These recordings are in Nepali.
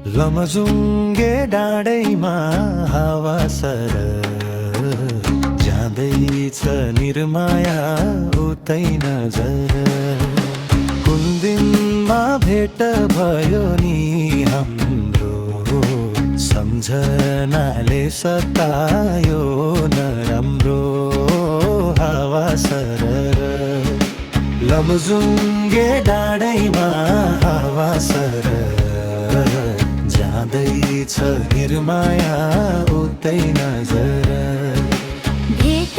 लमजुङ्गे डाँडैमा हावा सरर जाँदैछ निर्माया उतै नजर। कुन दिनमा भेट भयो नि हाम्रो, सम्झनाले सतायो नराम्रो हावा सरर। लमजुङ्गे डाँडैमा हावा सरर जाँदैछ निर्माया उतै नजर। भेट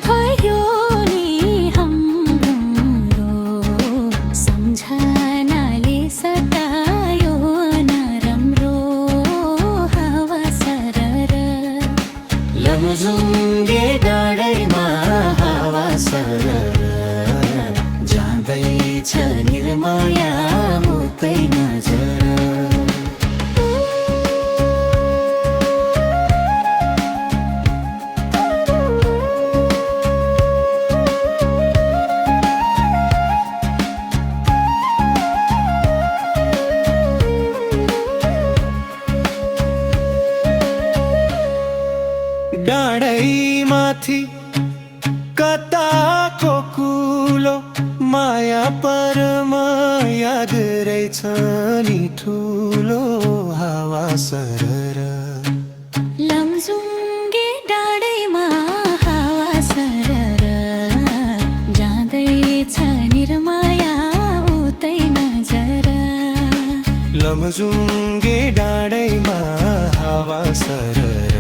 भयो नि हाम्रो, सम्झनाले सतायो नराम्रो हावा सरर। लमजुङ्गे डाँडैमा हावा सरर जाँदैछ निर्माया उतै नजर। डाँडैमाथि कताको कुलो माया परमा याद रहेछ नि ठुलो हावा सरर। लमजुङ्गे डाँडैमा हावा सरर जाँदैछ निर्माया उतै नजर। लमजुङ्गे डाँडैमा हावा सरर